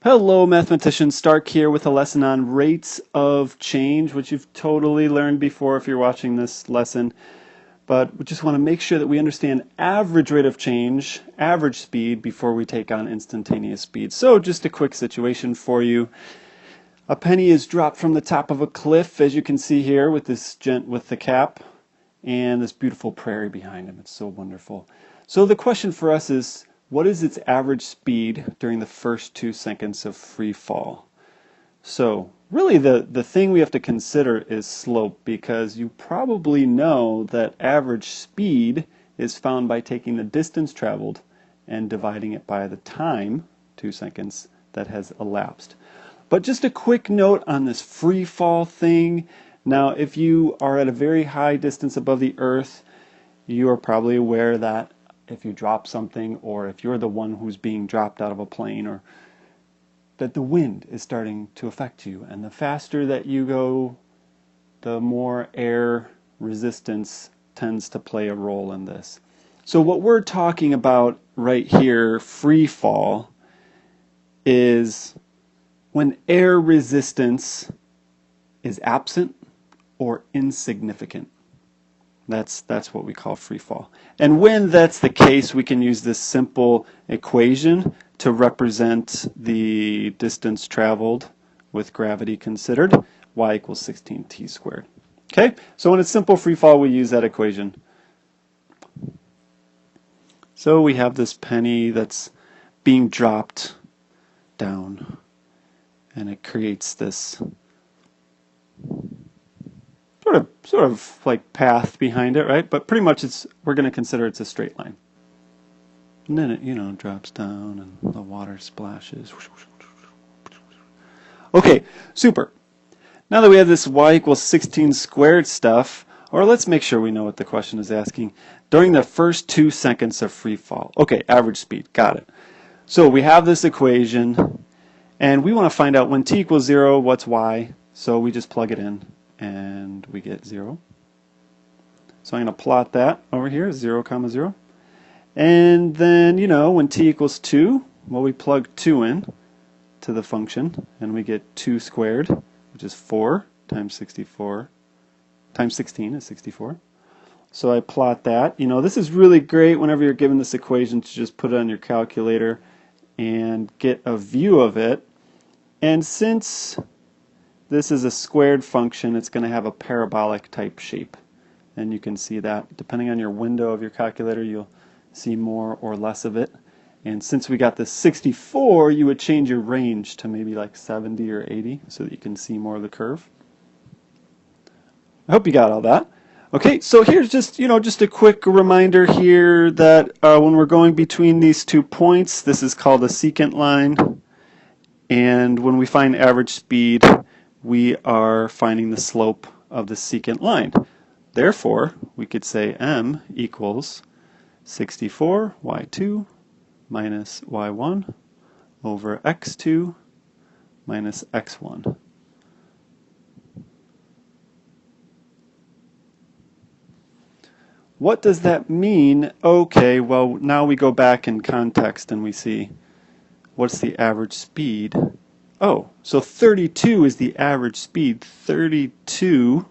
Hello mathematicians, Stark here with a lesson on rates of change, which you've totally learned before if you're watching this lesson. But we just want to make sure that we understand average rate of change, average speed, before we take on instantaneous speed. So just a quick situation for you. A penny is dropped from the top of a cliff, as you can see here with this gent with the cap, and this beautiful prairie behind him. It's so wonderful. So the question for us is, what is its average speed during the first 2 seconds of free fall? So really the thing we have to consider is slope, because you probably know that average speed is found by taking the distance traveled and dividing it by the time, 2 seconds, that has elapsed. But just a quick note on this free fall thing. Now if you are at a very high distance above the earth, you are probably aware that if you drop something, or if you're the one who's being dropped out of a plane, or that the wind is starting to affect you, and the faster that you go, the more air resistance tends to play a role in this. So what we're talking about right here, free fall, is when air resistance is absent or insignificant. That's what we call free fall. And when that's the case, we can use this simple equation to represent the distance traveled with gravity considered, y equals 16t squared. Okay, so when it's simple free fall, we use that equation. So we have this penny that's being dropped down, and it creates this sort of like path behind it, right? But pretty much we're going to consider it's a straight line. And then it, drops down and the water splashes. Okay, super. Now that we have this y equals 16 squared stuff, or let's make sure we know what the question is asking. During the first 2 seconds of free fall. Okay, average speed, got it. So we have this equation, and we want to find out when t equals 0, what's y. So we just plug it in, and we get 0. So I'm going to plot that over here, 0, 0. And then, when t equals 2, well, we plug 2 in to the function, and we get 2 squared, which is 4 times 64, times 16 is 64. So I plot that. This is really great whenever you're given this equation to just put it on your calculator and get a view of it. And since this is a squared function, it's going to have a parabolic type shape. And you can see that depending on your window of your calculator, you'll see more or less of it. And since we got this 64, you would change your range to maybe like 70 or 80 so that you can see more of the curve. I hope you got all that. Okay, so here's just a quick reminder here that when we're going between these 2 points, this is called a secant line. And when we find average speed, we are finding the slope of the secant line. Therefore, we could say m equals 64 y2 minus y1 over x2 minus x1. What does that mean? Okay, well, now we go back in context and we see what's the average speed. Oh, so 32 is the average speed. 32,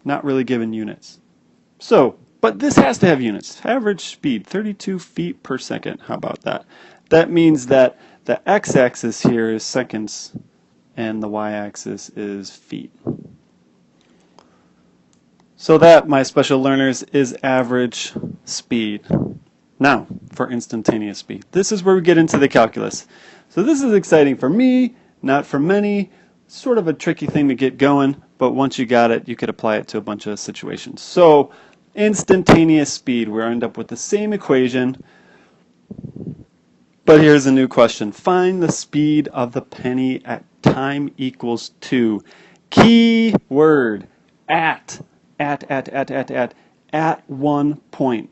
not really given units. So, but this has to have units. Average speed, 32 feet per second. How about that? That means that the x-axis here is seconds and the y-axis is feet. So that, my special learners, is average speed. Now, for instantaneous speed. This is where we get into the calculus. So this is exciting for me, not for many. Sort of a tricky thing to get going, but once you got it, you could apply it to a bunch of situations. So, instantaneous speed, we end up with the same equation, but here's a new question. Find the speed of the penny at time equals 2. Key word, at 1 point.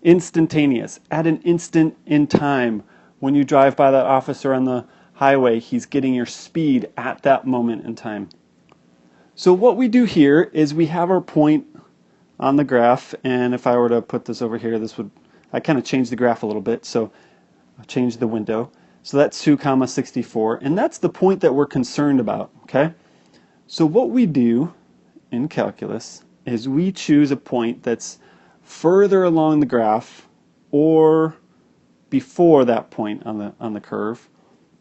Instantaneous, at an instant in time. When you drive by that officer on the highway, he's getting your speed at that moment in time. So what we do here is we have our point on the graph, and if I were to put this over here, this would I kind of changed the graph a little bit, so I changed the window. So that's 2 comma 64, and that's the point that we're concerned about, okay? So what we do in calculus is we choose a point that's further along the graph or before that point on the curve,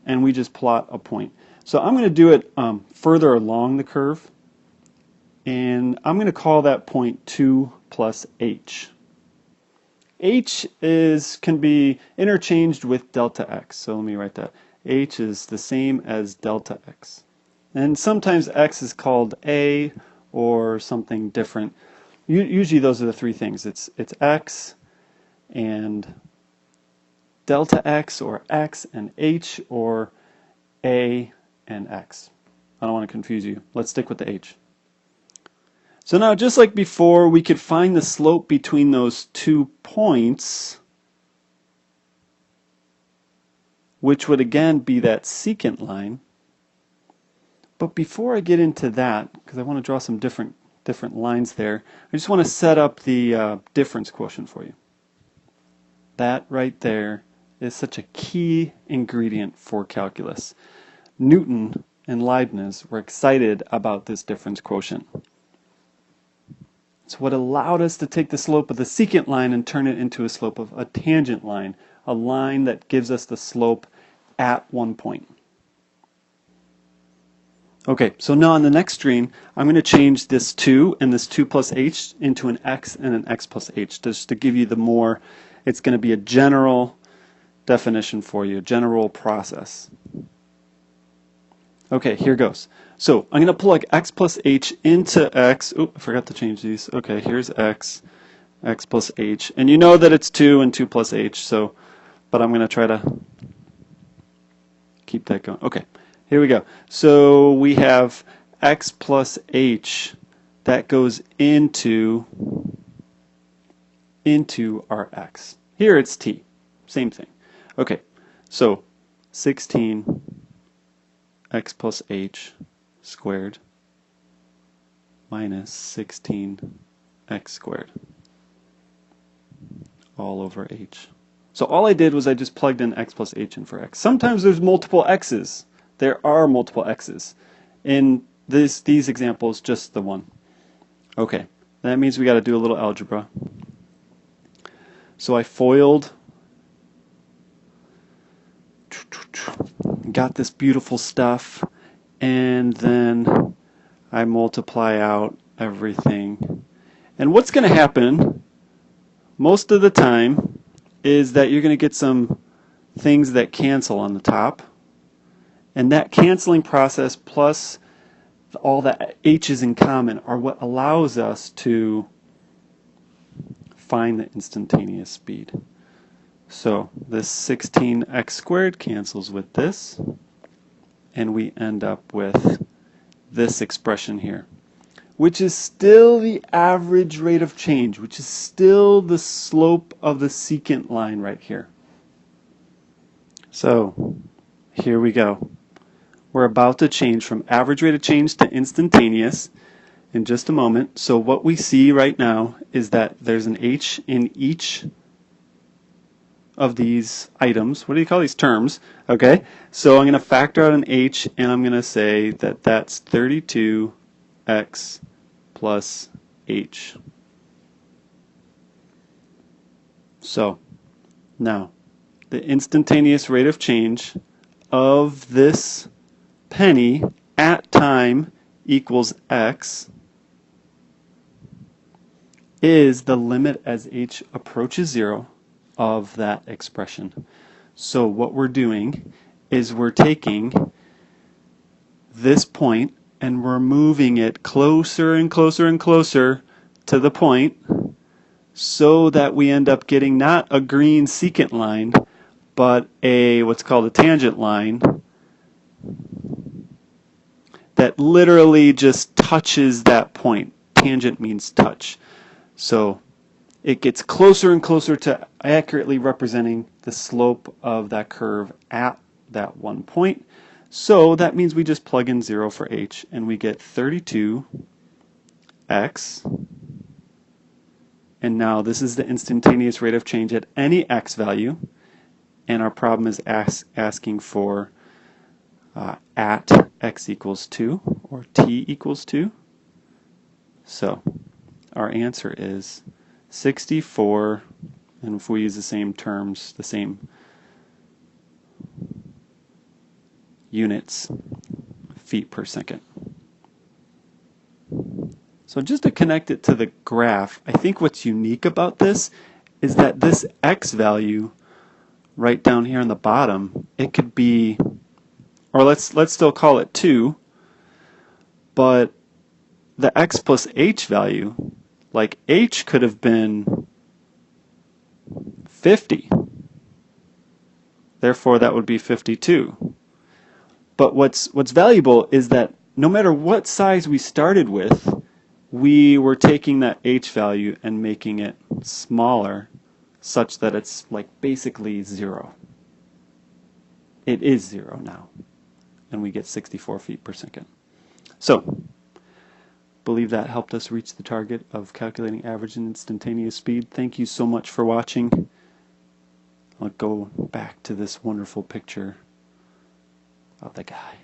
and we just plot a point. So I'm going to do it further along the curve, and I'm going to call that point 2 plus h. H can be interchanged with delta x. So let me write that. H is the same as delta x. And sometimes x is called a or something different. Usually those are the three things. It's x and delta x, or x and h, or a and x. I don't want to confuse you. Let's stick with the h. So now, just like before, we could find the slope between those 2 points, which would again be that secant line. But before I get into that, because I want to draw some different lines there, I just want to set up the difference quotient for you. That right there is such a key ingredient for calculus. Newton and Leibniz were excited about this difference quotient. It's what allowed us to take the slope of the secant line and turn it into a slope of a tangent line, a line that gives us the slope at one point. Okay, so now on the next screen, I'm going to change this 2 and this 2 plus h into an x and an x plus h, just to give you the more, it's going to be a general definition for you, a general process. Okay, here goes. So I'm going to plug x plus h into x. Oop, I forgot to change these. Okay, here's x plus h. And you know that it's 2 and 2 plus h, so, but I'm going to try to keep that going. Okay, here we go. So we have x plus h that goes into our x. Here it's t. Same thing. Okay, so 16 x plus h squared minus 16 x squared all over h. So all I did was I just plugged in x plus h in for x. Sometimes there's multiple x's. There are multiple x's. In these examples, just the one. Okay, that means we got to do a little algebra. So I FOILed, got this beautiful stuff, and then I multiply out everything. And what's going to happen most of the time is that you're going to get some things that cancel on the top, and that canceling process plus all the h's in common are what allows us to find the instantaneous speed. So this 16x squared cancels with this, and we end up with this expression here, which is still the average rate of change, which is still the slope of the secant line right here. So here we go. We're about to change from average rate of change to instantaneous in just a moment. So what we see right now is that there's an h in each of these items. What do you call these terms? Okay, so I'm going to factor out an h, and I'm going to say that that's 32x plus h. So now the instantaneous rate of change of this penny at time equals x is the limit as h approaches 0 of that expression. So what we're doing is we're taking this point and we're moving it closer and closer and closer to the point so that we end up getting not a green secant line, but a what's called a tangent line that literally just touches that point. Tangent means touch. So it gets closer and closer to accurately representing the slope of that curve at that one point. So that means we just plug in 0 for h, and we get 32x And now this is the instantaneous rate of change at any x value, and our problem is asking for at x equals 2 or t equals 2. So our answer is 64, and if we use the same terms, the same units, feet per second. So just to connect it to the graph, I think what's unique about this is that this x value right down here on the bottom, it could be, or let's still call it 2, but the x plus h value, like h could have been 50. Therefore, that would be 52. But what's valuable is that no matter what size we started with, we were taking that h value and making it smaller such that it's like basically 0. It is 0 now, and we get 64 feet per second. So, believe that helped us reach the target of calculating average and instantaneous speed. Thank you so much for watching. I'll go back to this wonderful picture of the guy.